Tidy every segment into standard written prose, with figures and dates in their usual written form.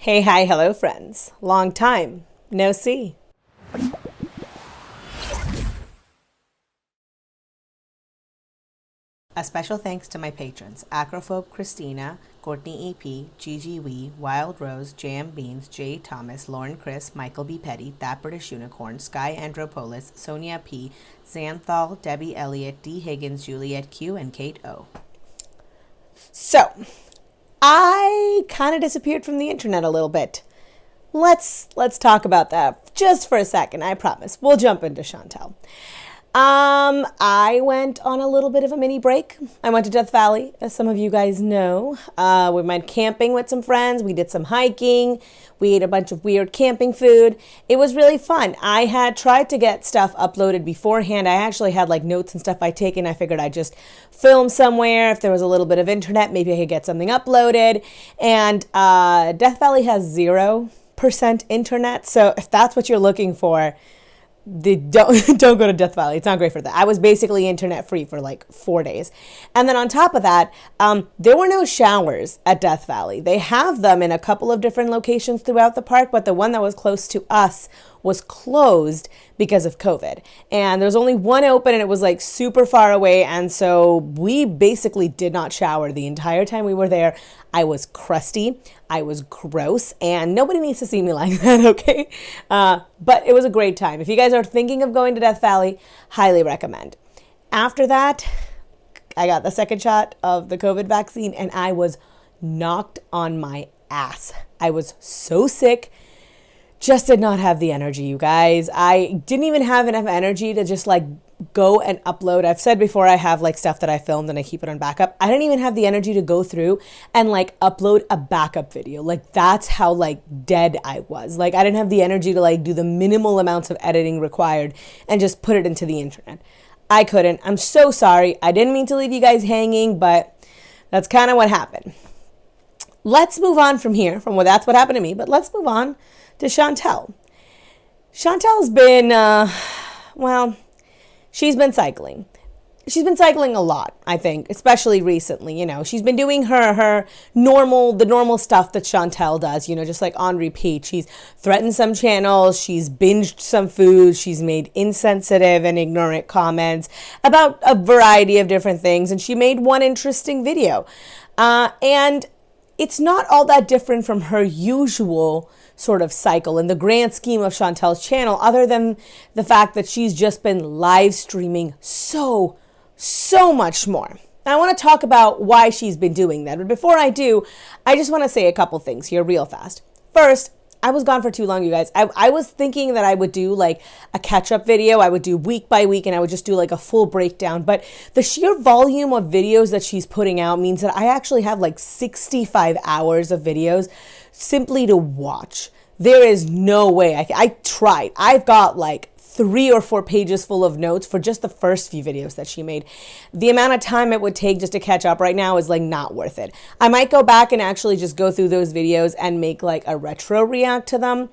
Hey, hi, hello, friends. Long time no see. A special thanks to my patrons, Acrophobe Christina, Courtney EP, Gigi Wee, Wild Rose, Jam Beans, Jay Thomas, Lauren Chris, Michael B. Petty, That British Unicorn, Sky Andropolis, Sonia P, Xanthal, Debbie Elliott, D. Higgins, Juliet Q, and Kate O. So, I kind of disappeared from the internet a little bit. Let's talk about that just for a second, I promise. We'll jump into Chantal. I went on a little bit of a mini break. I went to Death Valley, as some of you guys know. We went camping with some friends. We did some hiking. We ate a bunch of weird camping food. It was really fun. I had tried to get stuff uploaded beforehand. I actually had like notes and stuff I'd taken. I figured I'd just film somewhere. If there was a little bit of internet, maybe I could get something uploaded. And Death Valley has 0% internet. So if that's what you're looking for, don't go to Death Valley. It's not great for that. I was basically internet free for like 4 days. And then on top of that, there were no showers at Death Valley. They have them in a couple of different locations throughout the park, but the one that was close to us was closed because of COVID. And there was only one open and it was like super far away. And so we basically did not shower the entire time we were there. I was crusty. I was gross, and nobody needs to see me like that, okay? But it was a great time. If you guys are thinking of going to Death Valley, highly recommend. After that, I got the second shot of the COVID vaccine, and I was knocked on my ass. I was so sick. Just did not have the energy, you guys. I didn't even have enough energy to just like go and upload. I've said before, I have like stuff that I filmed and I keep it on backup. I didn't even have the energy to go through and like upload a backup video. Like that's how like dead I was. Like I didn't have the energy to like do the minimal amounts of editing required and just put it into the internet. I couldn't. I'm so sorry. I didn't mean to leave you guys hanging, but that's kind of what happened. Let's move on from here, that's what happened to me, but let's move on to Chantal. Chantal's been, she's been cycling. She's been cycling a lot, I think, especially recently. You know, she's been doing the normal stuff that Chantal does, you know, just like on repeat. She's threatened some channels. She's binged some food. She's made insensitive and ignorant comments about a variety of different things. And she made one interesting video. And it's not all that different from her usual sort of cycle in the grand scheme of Chantal's channel, other than the fact that she's just been live streaming so much more. Now, I want to talk about why she's been doing that. But before I do, I just want to say a couple things here real fast. First, I was gone for too long, you guys. I was thinking that I would do like a catch-up video. I would do week by week and I would just do like a full breakdown. But the sheer volume of videos that she's putting out means that I actually have like 65 hours of videos simply to watch. There is no way. I tried. I've got like 3 or 4 pages full of notes for just the first few videos that she made. The amount of time it would take just to catch up right now is like not worth it. I might go back and actually just go through those videos and make like a retro react to them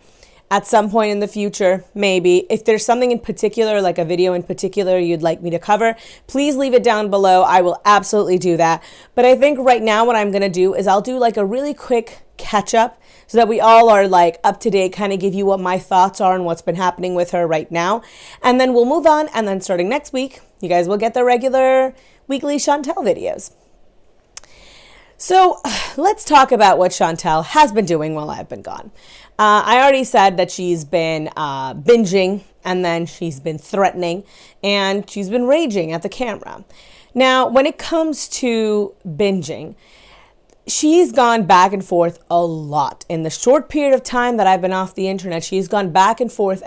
at some point in the future, maybe. If there's something in particular, like a video in particular you'd like me to cover, please leave it down below. I will absolutely do that. But I think right now what I'm going to do is I'll do like a really quick catch up so that we all are like up to date, kind of give you what my thoughts are and what's been happening with her right now. And then we'll move on. And then starting next week, you guys will get the regular weekly Chantal videos. So let's talk about what Chantal has been doing while I've been gone. I already said that she's been binging, and then she's been threatening, and she's been raging at the camera. Now, when it comes to binging, she's gone back and forth a lot. In the short period of time that I've been off the internet, she's gone back and forth,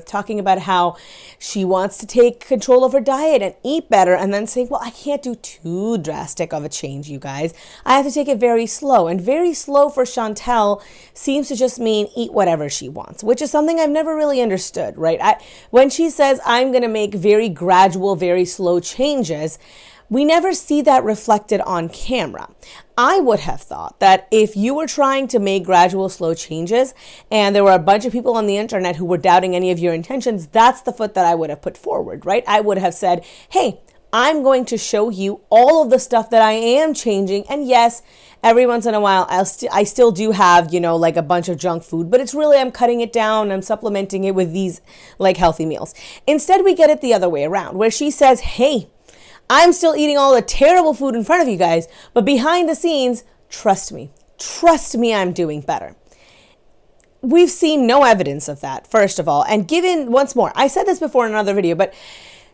talking about how she wants to take control of her diet and eat better, and then saying, well, I can't do too drastic of a change, you guys. I have to take it very slow. And very slow for Chantal seems to just mean eat whatever she wants, which is something I've never really understood, right? When she says, I'm going to make very gradual, very slow changes, we never see that reflected on camera. I would have thought that if you were trying to make gradual, slow changes and there were a bunch of people on the internet who were doubting any of your intentions, that's the foot that I would have put forward, right? I would have said, hey, I'm going to show you all of the stuff that I am changing. And yes, Every once in a while, I still do have, like a bunch of junk food, but it's really, I'm cutting it down. I'm supplementing it with these like healthy meals. Instead, we get it the other way around, where she says, hey, I'm still eating all the terrible food in front of you guys, but behind the scenes, trust me, I'm doing better. We've seen no evidence of that, first of all. And given, once more, I said this before in another video, but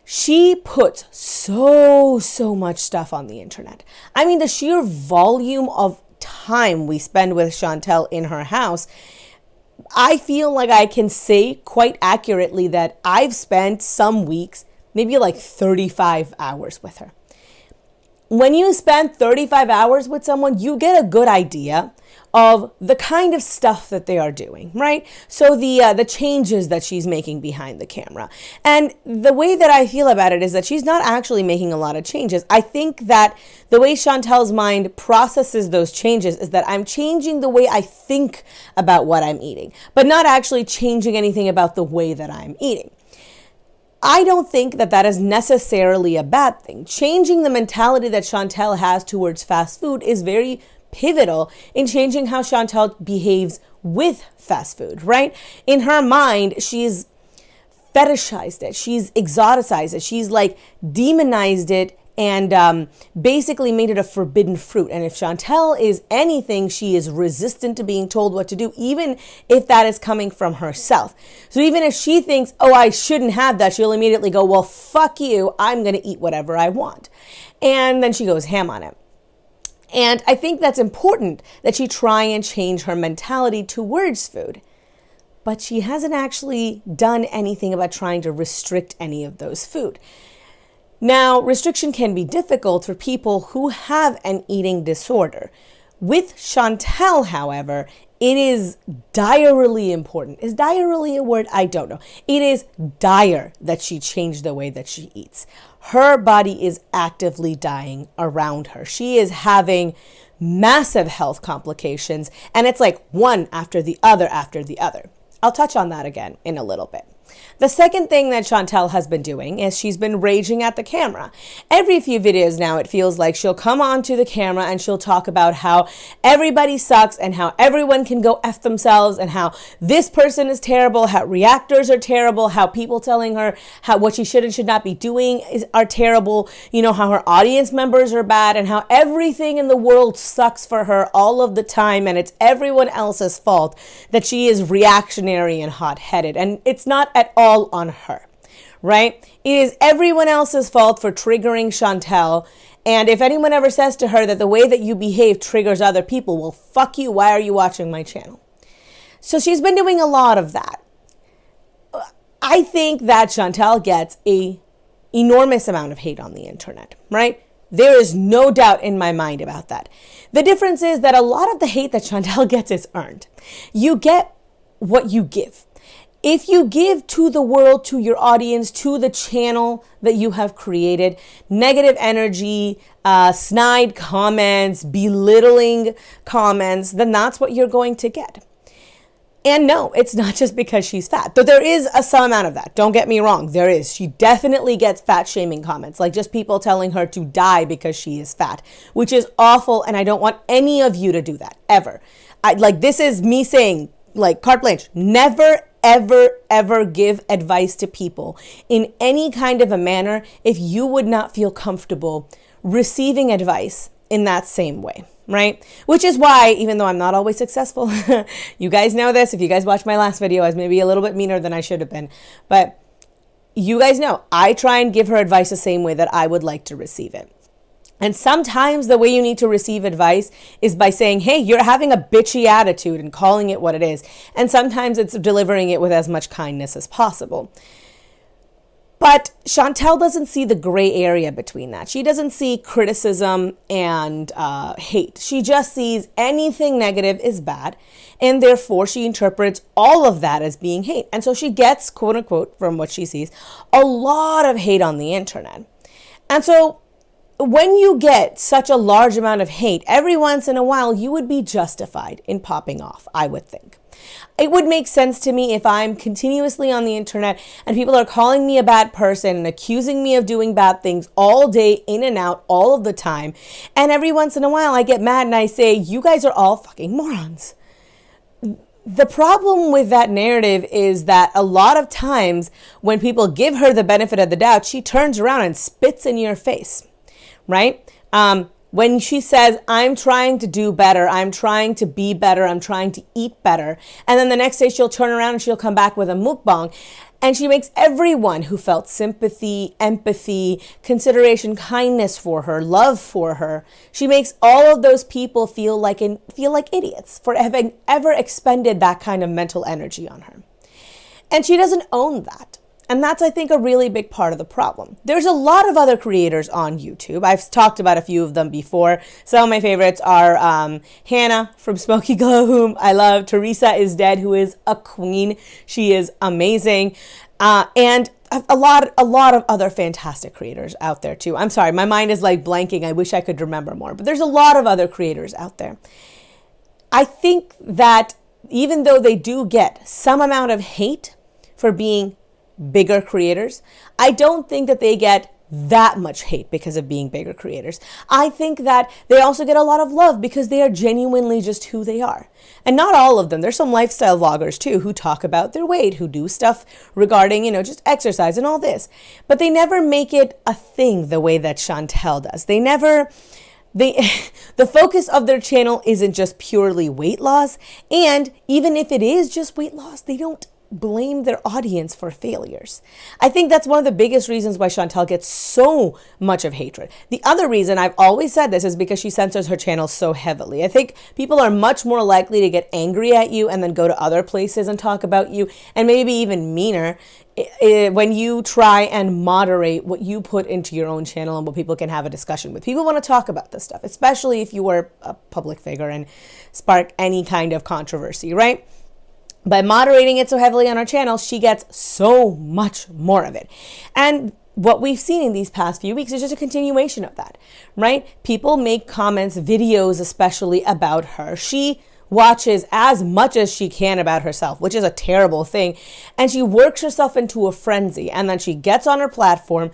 she puts so much stuff on the internet. I mean, the sheer volume of time we spend with Chantal in her house, I feel like I can say quite accurately that I've spent some weeks, maybe like 35 hours with her. When you spend 35 hours with someone, you get a good idea of the kind of stuff that they are doing, right? So the changes that she's making behind the camera. And the way that I feel about it is that she's not actually making a lot of changes. I think that the way Chantal's mind processes those changes is that I'm changing the way I think about what I'm eating, but not actually changing anything about the way that I'm eating. I don't think that that is necessarily a bad thing. Changing the mentality that Chantal has towards fast food is very pivotal in changing how Chantal behaves with fast food, right? In her mind, she's fetishized it. She's exoticized it. She's like demonized it and basically made it a forbidden fruit. And if Chantal is anything, she is resistant to being told what to do, even if that is coming from herself. So even if she thinks, oh, I shouldn't have that, she'll immediately go, well, fuck you, I'm going to eat whatever I want. And then she goes ham on it. And I think that's important that she try and change her mentality towards food. But she hasn't actually done anything about trying to restrict any of those food. Now, restriction can be difficult for people who have an eating disorder. With Chantal, however, it is direly important. Is direly a word? I don't know. It is dire that she changed the way that she eats. Her body is actively dying around her. She is having massive health complications, and it's like one after the other after the other. I'll touch on that again in a little bit. The second thing that Chantal has been doing is she's been raging at the camera. Every few videos now, it feels like she'll come onto the camera and she'll talk about how everybody sucks and how everyone can go F themselves and how this person is terrible, how reactors are terrible, how people telling her how what she should and should not be doing are terrible, how her audience members are bad and how everything in the world sucks for her all of the time and it's everyone else's fault that she is reactionary and hot-headed. And it's not at all on her, right? It is everyone else's fault for triggering Chantal. And if anyone ever says to her that the way that you behave triggers other people, well, fuck you. Why are you watching my channel? So she's been doing a lot of that. I think that Chantal gets a enormous amount of hate on the internet, right? There is no doubt in my mind about that. The difference is that a lot of the hate that Chantal gets is earned. You get what you give. If you give to the world, to your audience, to the channel that you have created, negative energy, snide comments, belittling comments, then that's what you're going to get. And no, it's not just because she's fat, though there is some amount of that. Don't get me wrong. There is. She definitely gets fat shaming comments, like just people telling her to die because she is fat, which is awful. And I don't want any of you to do that ever. This is me saying, like, carte blanche, never, ever give advice to people in any kind of a manner if you would not feel comfortable receiving advice in that same way, right? Which is why, even though I'm not always successful, you guys know this. If you guys watched my last video, I was maybe a little bit meaner than I should have been. But you guys know, I try and give her advice the same way that I would like to receive it. And sometimes the way you need to receive advice is by saying, hey, you're having a bitchy attitude and calling it what it is. And sometimes it's delivering it with as much kindness as possible. But Chantal doesn't see the gray area between that. She doesn't see criticism and hate. She just sees anything negative is bad. And therefore, she interprets all of that as being hate. And so she gets, quote unquote, from what she sees, a lot of hate on the internet. And so when you get such a large amount of hate, every once in a while, you would be justified in popping off, I would think. It would make sense to me if I'm continuously on the internet and people are calling me a bad person and accusing me of doing bad things all day, in and out, all of the time. And every once in a while, I get mad and I say, you guys are all fucking morons. The problem with that narrative is that a lot of times when people give her the benefit of the doubt, she turns around and spits in your face. Right? When she says, I'm trying to do better, I'm trying to be better, I'm trying to eat better. And then the next day she'll turn around and she'll come back with a mukbang. And she makes everyone who felt sympathy, empathy, consideration, kindness for her, love for her. She makes all of those people feel like idiots for having ever expended that kind of mental energy on her. And she doesn't own that. And that's, I think, a really big part of the problem. There's a lot of other creators on YouTube. I've talked about a few of them before. Some of my favorites are Hannah from Smoky Glow, whom I love. Teresa is Dead, who is a queen. She is amazing. And a lot of other fantastic creators out there, too. I'm sorry, my mind is like blanking. I wish I could remember more. But there's a lot of other creators out there. I think that even though they do get some amount of hate for being bigger creators, I don't think that they get that much hate because of being bigger creators. I think that they also get a lot of love because they are genuinely just who they are. And not all of them. There's some lifestyle vloggers too who talk about their weight, who do stuff regarding, just exercise and all this. But they never make it a thing the way that Chantal does. The focus of their channel isn't just purely weight loss. And even if it is just weight loss, they don't blame their audience for failures. I think that's one of the biggest reasons why Chantal gets so much of hatred. The other reason, I've always said this, is because she censors her channel so heavily. I think people are much more likely to get angry at you and then go to other places and talk about you, and maybe even meaner when you try and moderate what you put into your own channel and what people can have a discussion with. People want to talk about this stuff, especially if you are a public figure and spark any kind of controversy, right? By moderating it so heavily on our channel, she gets so much more of it. And what we've seen in these past few weeks is just a continuation of that, right? People make comments, videos especially, about her. She watches as much as she can about herself, which is a terrible thing. And she works herself into a frenzy. And then she gets on her platform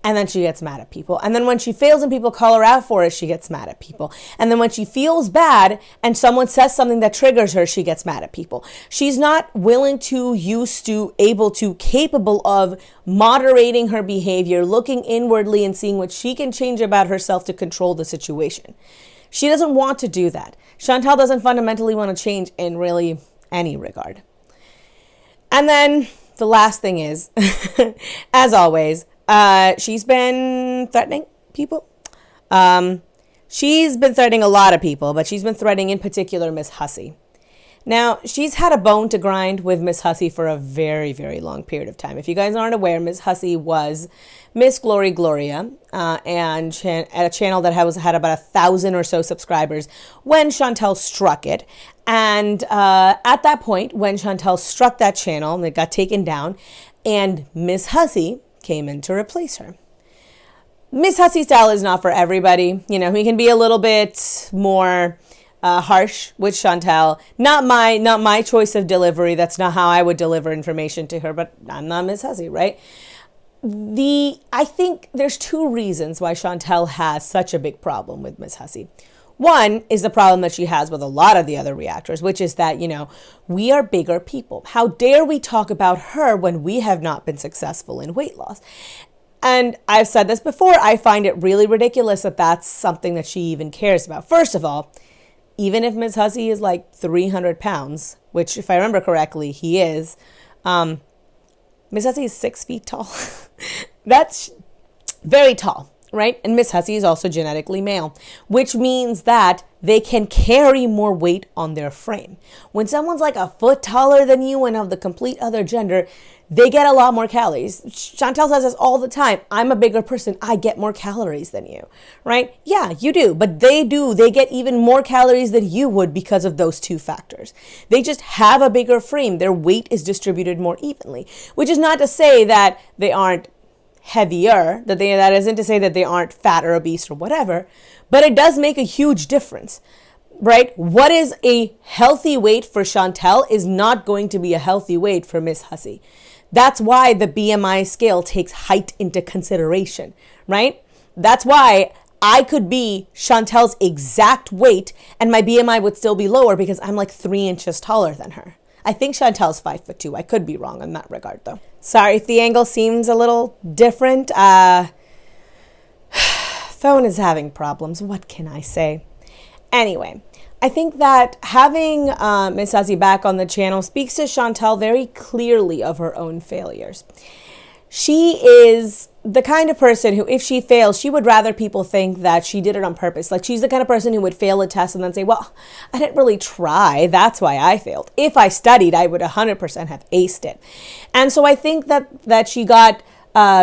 and then she gets mad at people. And then when she fails and people call her out for it, she gets mad at people. And then when she feels bad and someone says something that triggers her, she gets mad at people. She's not willing to, used to, able to, capable of moderating her behavior, looking inwardly and seeing what she can change about herself to control the situation. She doesn't want to do that. Chantal doesn't fundamentally want to change in really any regard. And then the last thing is, as always, she's been threatening people. She's been threatening a lot of people, but she's been threatening in particular Miss Hussey. Now, she's had a bone to grind with Miss Hussey for a very, very long period of time. If you guys aren't aware, Miss Hussey was Miss Glory Gloria, and at a channel that had about 1,000 or so subscribers when Chantal struck it. And at that point, when Chantal struck that channel, it got taken down, and Miss Hussey came in to replace her. Miss Hussey's style is not for everybody. He can be a little bit more harsh with Chantal. Not my choice of delivery. That's not how I would deliver information to her, but I'm not Miss Hussey, right? I think there's two reasons why Chantal has such a big problem with Miss Hussey. One is the problem that she has with a lot of the other reactors, which is that, we are bigger people. How dare we talk about her when we have not been successful in weight loss? And I've said this before, I find it really ridiculous that that's something that she even cares about. First of all, even if Miss Hussey is like 300 pounds, which if I remember correctly, he is, Miss Hussey is 6 feet tall. That's very tall. Right? And Miss Hussey is also genetically male, which means that they can carry more weight on their frame. When someone's like a foot taller than you and of the complete other gender, they get a lot more calories. Chantal says this all the time. I'm a bigger person. I get more calories than you, right? Yeah, you do. But they do. They get even more calories than you would because of those two factors. They just have a bigger frame. Their weight is distributed more evenly, which is not to say that they aren't heavier, that isn't to say that they aren't fat or obese or whatever, but it does make a huge difference, right? What is a healthy weight for Chantal is not going to be a healthy weight for Miss Hussey. That's why the BMI scale takes height into consideration, right? That's why I could be Chantal's exact weight and my BMI would still be lower because I'm like 3 inches taller than her. I think Chantal's 5'2". I could be wrong in that regard though. Sorry if the angle seems a little different. Phone is having problems. What can I say? Anyway, I think that having Miss Hussey back on the channel speaks to Chantal very clearly of her own failures. She is the kind of person who, if she fails, she would rather people think that she did it on purpose. Like, she's the kind of person who would fail a test and then say, well, I didn't really try. That's why I failed. If I studied, I would 100% have aced it. And so I think that she got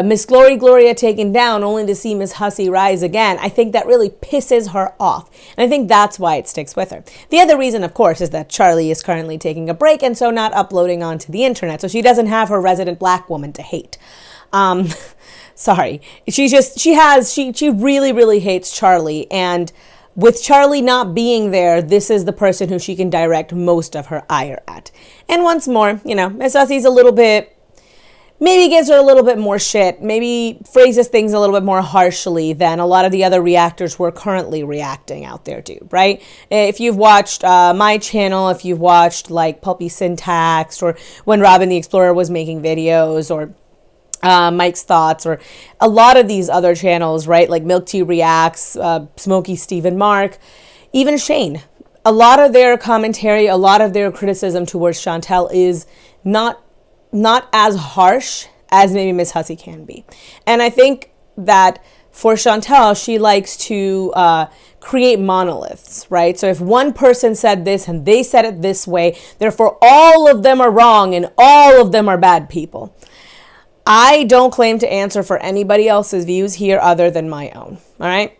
Miss Gloria taken down only to see Miss Hussey rise again. I think that really pisses her off. And I think that's why it sticks with her. The other reason, of course, is that Charlie is currently taking a break and so not uploading onto the internet. So she doesn't have her resident black woman to hate. Sorry. She really, really hates Charlie. And with Charlie not being there, this is the person who she can direct most of her ire at. And once more, Miss Hussey's a little bit, maybe gives her a little bit more shit, maybe phrases things a little bit more harshly than a lot of the other reactors who are currently reacting out there do, right? If you've watched my channel, if you've watched like Pulpy Syntax, or when Robin the Explorer was making videos, or Mike's Thoughts, or a lot of these other channels, right? Like Milk Tea Reacts, Smoky Stephen Mark, even Shane. A lot of their commentary, a lot of their criticism towards Chantal is not as harsh as maybe Miss Hussey can be. And I think that for Chantal, she likes to create monoliths, right? So if one person said this and they said it this way, therefore all of them are wrong and all of them are bad people. I don't claim to answer for anybody else's views here other than my own, all right?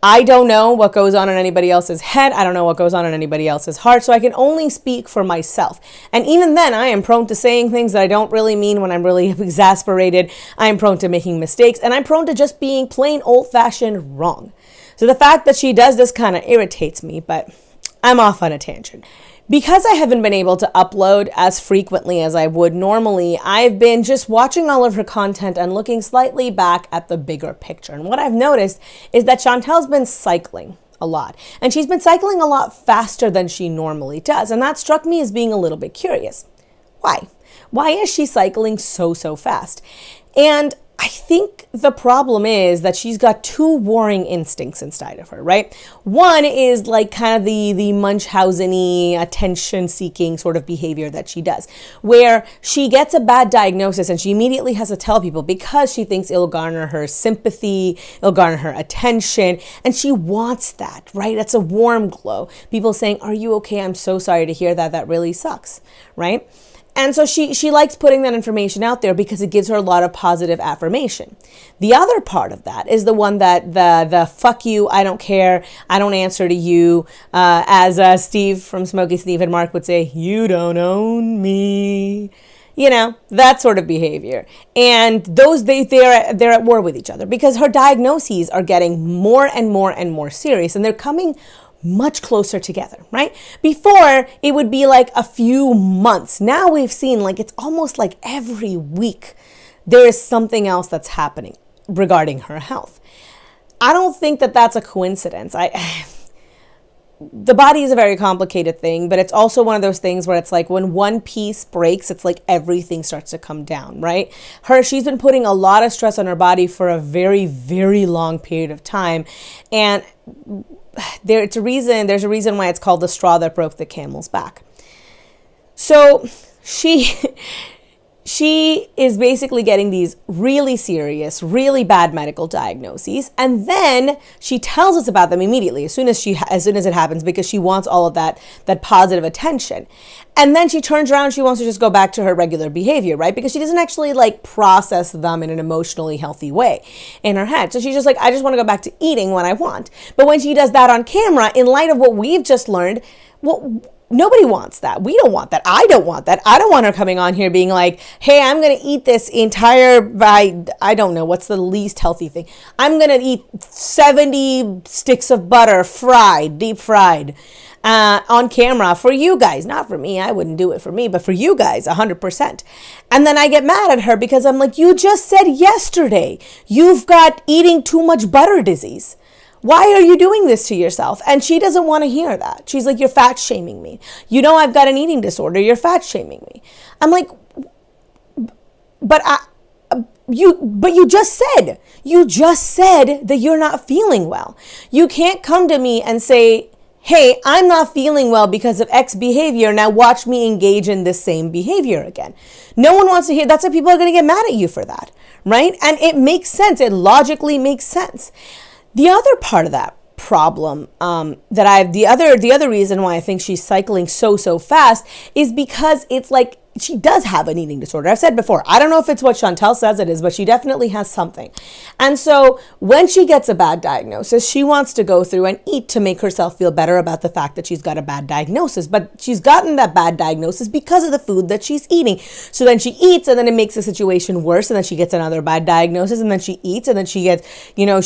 I don't know what goes on in anybody else's head. I don't know what goes on in anybody else's heart. So I can only speak for myself. And even then, I am prone to saying things that I don't really mean when I'm really exasperated. I'm prone to making mistakes. And I'm prone to just being plain old-fashioned wrong. So the fact that she does this kind of irritates me, but I'm off on a tangent. Because I haven't been able to upload as frequently as I would normally, I've been just watching all of her content and looking slightly back at the bigger picture. And what I've noticed is that Chantal's been cycling a lot. And she's been cycling a lot faster than she normally does. And that struck me as being a little bit curious. Why? Why is she cycling so fast? And I think the problem is that she's got two warring instincts inside of her, right? One is like kind of the Munchausen-y, attention-seeking sort of behavior that she does, where she gets a bad diagnosis and she immediately has to tell people because she thinks it'll garner her sympathy, it'll garner her attention, and she wants that, right? It's a warm glow. People saying, "Are you okay? I'm so sorry to hear that. That really sucks," right? And so she likes putting that information out there because it gives her a lot of positive affirmation. The other part of that is the one that the fuck you, I don't care, I don't answer to you, as Steve from Smoky Steve and Mark would say, you don't own me. That sort of behavior. And those, they're at war with each other because her diagnoses are getting more and more and more serious, and they're coming much closer together, right? Before, it would be like a few months. Now we've seen like it's almost like every week there is something else that's happening regarding her health. I don't think that that's a coincidence. The body is a very complicated thing, but it's also one of those things where it's like when one piece breaks, it's like everything starts to come down, right? She's been putting a lot of stress on her body for a very, very long period of time. And there's a reason why it's called the straw that broke the camel's back. So she is basically getting these really serious, really bad medical diagnoses, and then she tells us about them immediately as soon as it happens because she wants all of that positive attention. And then she turns around, she wants to just go back to her regular behavior, right? Because she doesn't actually like process them in an emotionally healthy way in her head. So she's just like, I just want to go back to eating when I want. But when she does that on camera, in light of what we've just learned, well, nobody wants that. We don't want that. I don't want that. I don't want her coming on here being like, hey, I'm going to eat this entire, I don't know, what's the least healthy thing? I'm going to eat 70 sticks of butter, fried, deep fried, on camera for you guys. Not for me. I wouldn't do it for me, but for you guys, 100%. And then I get mad at her because I'm like, you just said yesterday you've got eating too much butter disease. Why are you doing this to yourself? And she doesn't want to hear that. She's like, you're fat shaming me. You know, I've got an eating disorder. You're fat shaming me. I'm like, but you just said that you're not feeling well. You can't come to me and say, hey, I'm not feeling well because of X behavior. Now watch me engage in this same behavior again. No one wants to hear. That's why people are going to get mad at you for that, right? And it makes sense. It logically makes sense. The other part of that problem, the other reason why I think she's cycling so fast is because it's like she does have an eating disorder. I've said before, I don't know if it's what Chantal says it is, but she definitely has something. And so when she gets a bad diagnosis, she wants to go through and eat to make herself feel better about the fact that she's got a bad diagnosis. But she's gotten that bad diagnosis because of the food that she's eating. So then she eats and then it makes the situation worse. And then she gets another bad diagnosis and then she eats and then she gets,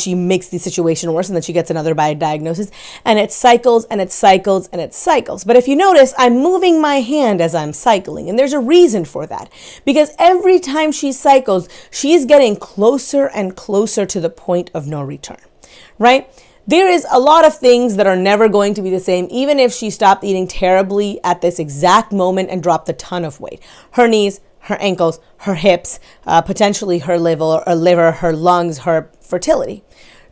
she makes the situation worse and then she gets another bad diagnosis. And it cycles and it cycles and it cycles. But if you notice, I'm moving my hand as I'm cycling. And there's a reason for that, because every time she cycles, she's getting closer and closer to the point of no return, right? There is a lot of things that are never going to be the same, even if she stopped eating terribly at this exact moment and dropped a ton of weight. Her knees, her ankles, her hips, potentially her liver, her lungs, her fertility.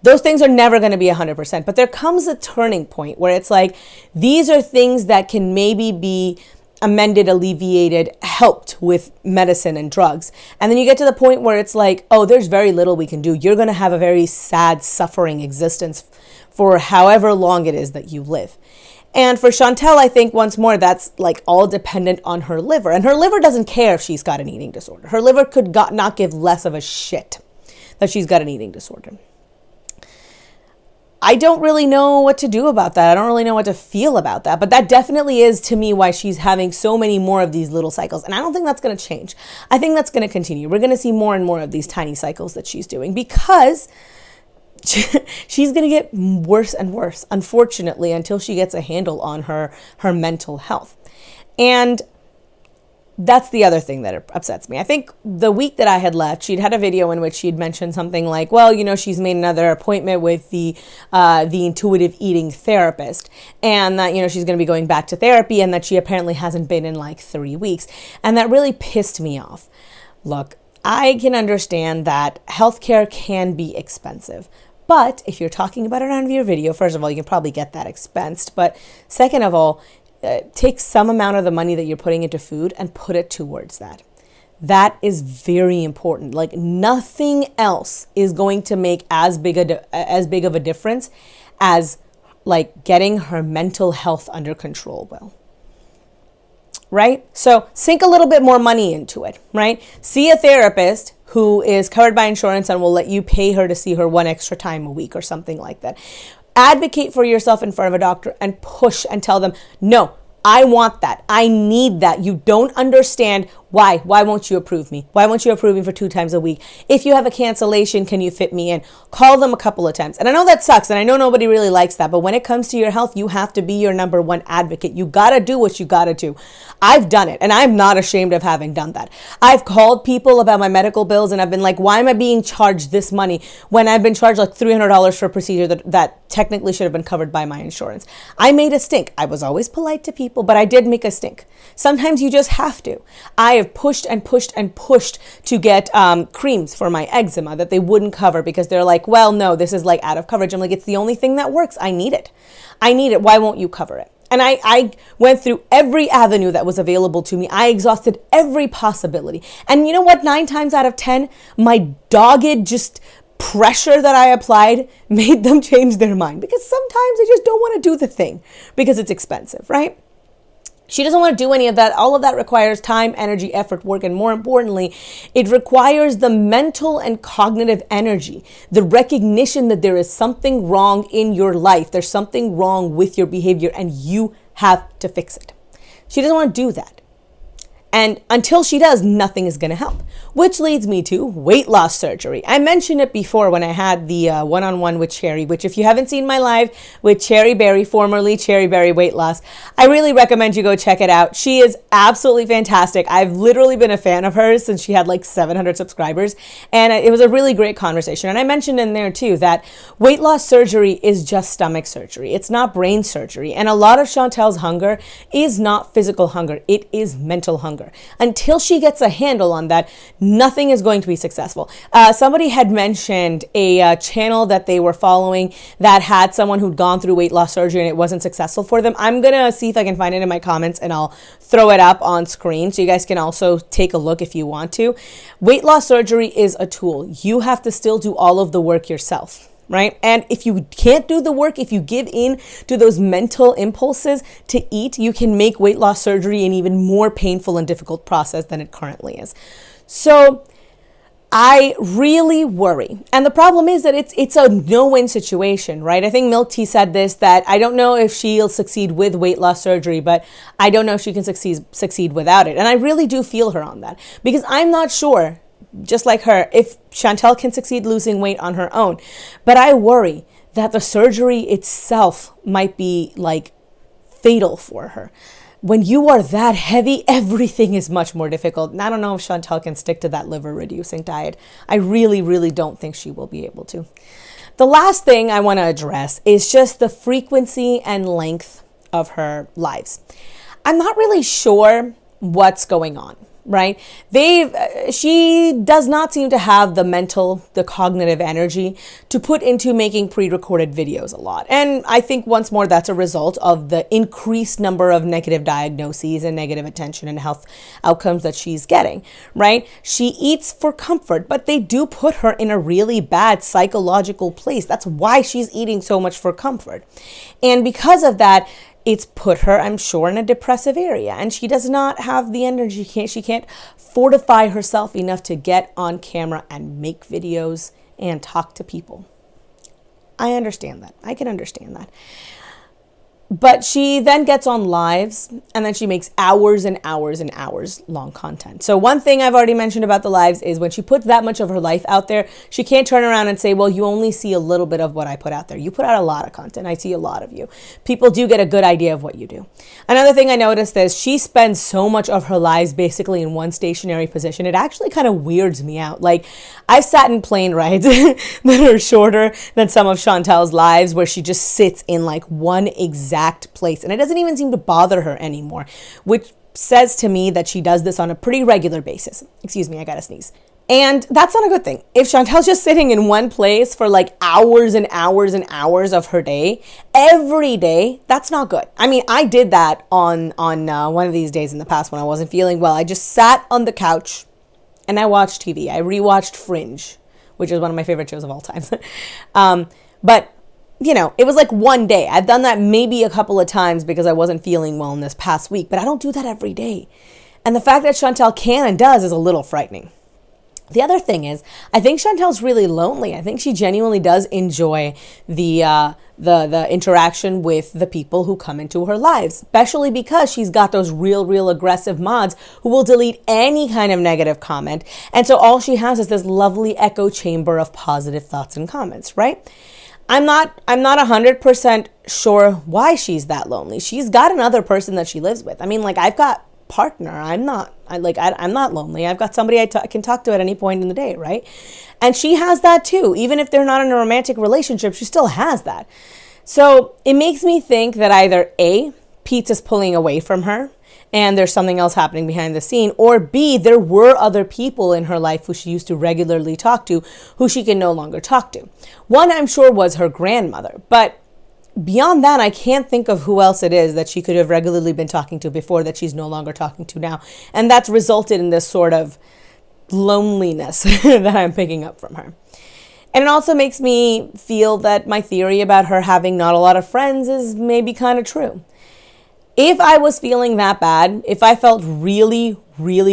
Those things are never going to be 100%, but there comes a turning point where it's like, these are things that can maybe be amended, alleviated, helped with medicine and drugs. And then you get to the point where it's like, oh, there's very little we can do. You're going to have a very sad, suffering existence for however long it is that you live. And for Chantal, I think once more, that's like all dependent on her liver. And her liver doesn't care if she's got an eating disorder. Her liver could not give less of a shit that she's got an eating disorder. I don't really know what to do about that. I don't really know what to feel about that. But that definitely is, to me, why she's having so many more of these little cycles. And I don't think that's going to change. I think that's going to continue. We're going to see more and more of these tiny cycles that she's doing because she's going to get worse and worse, unfortunately, until she gets a handle on her mental health. And that's the other thing that upsets me. I think the week that I had left, she'd had a video in which she'd mentioned something like, well, she's made another appointment with the intuitive eating therapist, and that, she's going to be going back to therapy, and that she apparently hasn't been in like 3 weeks. And that really pissed me off. Look, I can understand that healthcare can be expensive. But if you're talking about it on your video, first of all, you can probably get that expensed. But second of all, take some amount of the money that you're putting into food and put it towards that. That is very important. Like nothing else is going to make as big of a difference as like getting her mental health under control well. Right? So sink a little bit more money into it, right? See a therapist who is covered by insurance and will let you pay her to see her one extra time a week or something like that. Advocate for yourself in front of a doctor and push and tell them, no, I want that. I need that. You don't understand why. Why won't you approve me? Why won't you approve me for 2 times a week? If you have a cancellation, can you fit me in? Call them a couple of times. And I know that sucks, and I know nobody really likes that, but when it comes to your health, you have to be your number one advocate. You gotta do what you gotta do. I've done it, and I'm not ashamed of having done that. I've called people about my medical bills, and I've been like, why am I being charged this money when I've been charged like $300 for a procedure that technically should have been covered by my insurance? I made a stink. I was always polite to people, but I did make a stink. Sometimes you just have to. I have pushed and pushed and pushed to get creams for my eczema that they wouldn't cover because they're like, well, no, this is like out of coverage. I'm like, it's the only thing that works. I need it. Why won't you cover it? And I went through every avenue that was available to me. I exhausted every possibility. And you know what? 9 times out of 10, my dogged just pressure that I applied made them change their mind, because sometimes they just don't want to do the thing because it's expensive, right? She doesn't want to do any of that. All of that requires time, energy, effort, work, and more importantly, it requires the mental and cognitive energy, the recognition that there is something wrong in your life. There's something wrong with your behavior and you have to fix it. She doesn't want to do that. And until she does, nothing is going to help. Which leads me to weight loss surgery. I mentioned it before when I had the one-on-one with Cherry, which if you haven't seen my live with CherryBerry, formerly CherryBerry Weight Loss, I really recommend you go check it out. She is absolutely fantastic. I've literally been a fan of hers since she had like 700 subscribers. And it was a really great conversation. And I mentioned in there too that weight loss surgery is just stomach surgery. It's not brain surgery. And a lot of Chantal's hunger is not physical hunger. It is mental hunger. Until she gets a handle on that, nothing is going to be successful. Somebody had mentioned a channel that they were following that had someone who'd gone through weight loss surgery and it wasn't successful for them. I'm going to see if I can find it in my comments and I'll throw it up on screen so you guys can also take a look if you want to. Weight loss surgery is a tool. You have to still do all of the work yourself. Right? And if you can't do the work, if you give in to those mental impulses to eat, you can make weight loss surgery an even more painful and difficult process than it currently is. So I really worry. And the problem is that it's a no-win situation, right? I think Milk Tea said this, that I don't know if she'll succeed with weight loss surgery, but I don't know if she can succeed without it. And I really do feel her on that because I'm not sure, just like her, if Chantal can succeed losing weight on her own. But I worry that the surgery itself might be like fatal for her. When you are that heavy, everything is much more difficult. And I don't know if Chantal can stick to that liver reducing diet. I really, really don't think she will be able to. The last thing I want to address is just the frequency and length of her lives. I'm not really sure what's going on. Right? She does not seem to have the cognitive energy to put into making pre-recorded videos a lot. And I think once more, that's a result of the increased number of negative diagnoses and negative attention and health outcomes that she's getting, right? She eats for comfort, but they do put her in a really bad psychological place. That's why she's eating so much for comfort. And because of that, it's put her, I'm sure, in a depressive area. And she does not have the energy. She can't fortify herself enough to get on camera and make videos and talk to people. I understand that. I can understand that. But she then gets on lives and then she makes hours and hours and hours long content. So one thing I've already mentioned about the lives is when she puts that much of her life out there, she can't turn around and say, well, you only see a little bit of what I put out there. You put out a lot of content. I see a lot of you. People do get a good idea of what you do. Another thing I noticed is she spends so much of her lives basically in one stationary position. It actually kind of weirds me out. Like I've sat in plane rides that are shorter than some of Chantal's lives where she just sits in like one exact place and it doesn't even seem to bother her anymore, which says to me that she does this on a pretty regular basis. Excuse me, I gotta sneeze. And that's not a good thing. If Chantal's just sitting in one place for like hours and hours and hours of her day, every day, that's not good. I mean, I did that on one of these days in the past when I wasn't feeling well. I just sat on the couch and I watched TV. I rewatched Fringe, which is one of my favorite shows of all time. But you know, it was like one day. I've done that maybe a couple of times because I wasn't feeling well in this past week, but I don't do that every day. And the fact that Chantal can and does is a little frightening. The other thing is, I think Chantal's really lonely. I think she genuinely does enjoy the interaction with the people who come into her lives, especially because she's got those real aggressive mods who will delete any kind of negative comment. And so all she has is this lovely echo chamber of positive thoughts and comments, right? I'm not 100% sure why she's that lonely. She's got another person that she lives with. I mean, like I've got partner. I'm not lonely. I've got somebody I can talk to at any point in the day, right? And she has that too. Even if they're not in a romantic relationship, she still has that. So it makes me think that either A, Pete is pulling away from her and there's something else happening behind the scene, or B, there were other people in her life who she used to regularly talk to who she can no longer talk to. One, I'm sure, was her grandmother, but beyond that, I can't think of who else it is that she could have regularly been talking to before that she's no longer talking to now. And that's resulted in this sort of loneliness that I'm picking up from her. And it also makes me feel that my theory about her having not a lot of friends is maybe kind of true. If I was feeling that bad, if I felt really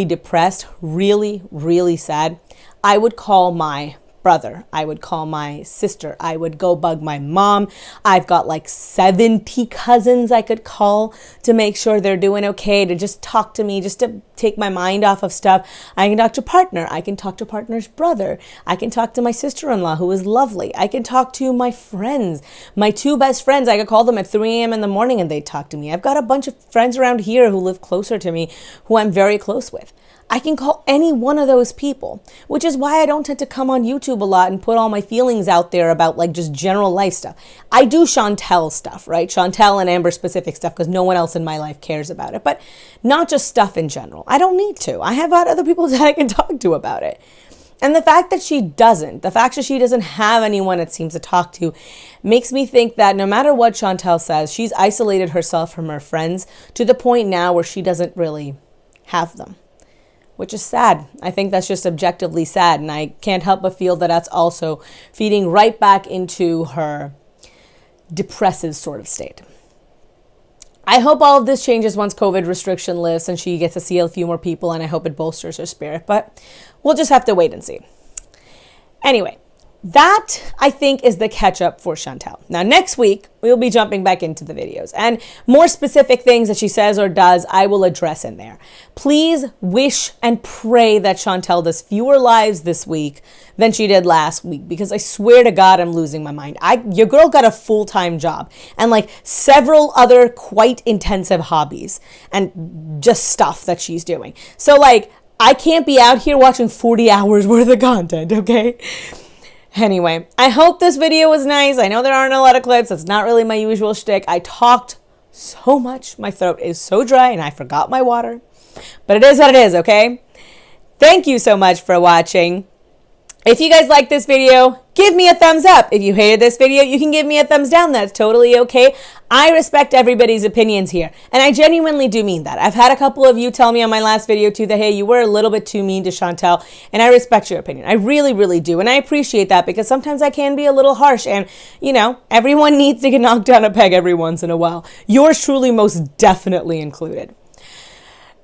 depressed, really sad, I would call my brother. I would call my sister. I would go bug my mom. I've got like 70 cousins I could call to make sure they're doing okay, to just talk to me, just to take my mind off of stuff. I can talk to partner. I can talk to partner's brother. I can talk to my sister-in-law, who is lovely. I can talk to my friends, my 2 best friends. I could call them at 3 a.m. in the morning and they'd talk to me. I've got a bunch of friends around here who live closer to me, who I'm very close with. I can call any one of those people, which is why I don't tend to come on YouTube a lot and put all my feelings out there about like just general life stuff. I do Chantal stuff, right? Chantal and Amber specific stuff, because no one else in my life cares about it, but not just stuff in general. I don't need to. I have other people that I can talk to about it. And the fact that she doesn't have anyone it seems to talk to, makes me think that no matter what Chantal says, she's isolated herself from her friends to the point now where she doesn't really have them, which is sad. I think that's just objectively sad. And I can't help but feel that that's also feeding right back into her depressive sort of state. I hope all of this changes once COVID restriction lifts and she gets to see a few more people, and I hope it bolsters her spirit, but we'll just have to wait and see. Anyway, that I think is the catch up for Chantal. Now next week, we'll be jumping back into the videos, and more specific things that she says or does, I will address in there. Please wish and pray that Chantal does fewer lives this week than she did last week, because I swear to God, I'm losing my mind. Your girl got a full-time job and like several other quite intensive hobbies and just stuff that she's doing. So like, I can't be out here watching 40 hours worth of content, okay? Anyway, I hope this video was nice. I know there aren't a lot of clips. It's not really my usual shtick. I talked so much. My throat is so dry and I forgot my water. But it is what it is, okay? Thank you so much for watching. If you guys like this video, give me a thumbs up. If you hated this video, you can give me a thumbs down. That's totally okay. I respect everybody's opinions here, and I genuinely do mean that. I've had a couple of you tell me on my last video too that, hey, you were a little bit too mean to Chantal, and I respect your opinion. I really, really do, and I appreciate that, because sometimes I can be a little harsh, and, you know, everyone needs to get knocked down a peg every once in a while. Yours truly most definitely included.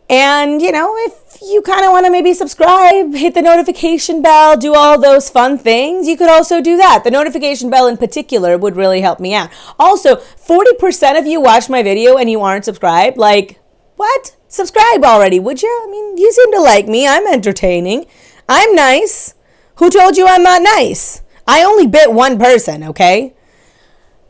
And, you know, if you kind of want to maybe subscribe, hit the notification bell, do all those fun things, you could also do that. The notification bell in particular would really help me out. Also, 40% of you watch my video and you aren't subscribed. Like, what? Subscribe already, would you? I mean, you seem to like me. I'm entertaining. I'm nice. Who told you I'm not nice? I only bit one person, okay?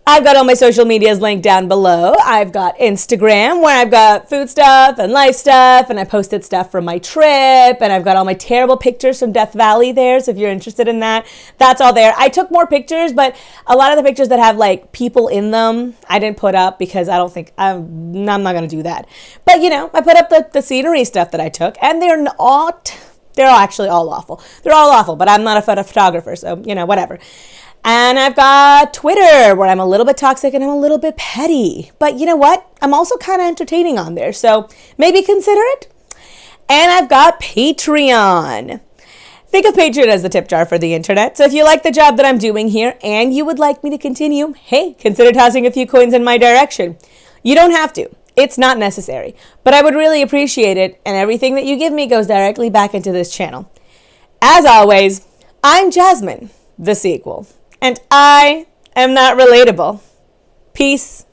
I've got all my social medias linked down below. I've got Instagram, where I've got food stuff and life stuff, and I posted stuff from my trip, and I've got all my terrible pictures from Death Valley there, so if you're interested in that, that's all there. I took more pictures, but a lot of the pictures that have like people in them, I didn't put up because I don't think, I'm not going to do that. But you know, I put up the scenery stuff that I took, and they're actually all awful. They're all awful, but I'm not a photographer, so you know, whatever. And I've got Twitter, where I'm a little bit toxic and I'm a little bit petty. But you know what? I'm also kind of entertaining on there, so maybe consider it. And I've got Patreon. Think of Patreon as the tip jar for the internet. So if you like the job that I'm doing here and you would like me to continue, hey, consider tossing a few coins in my direction. You don't have to. It's not necessary. But I would really appreciate it, and everything that you give me goes directly back into this channel. As always, I'm Jasmine, the sequel. And I am not relatable. Peace.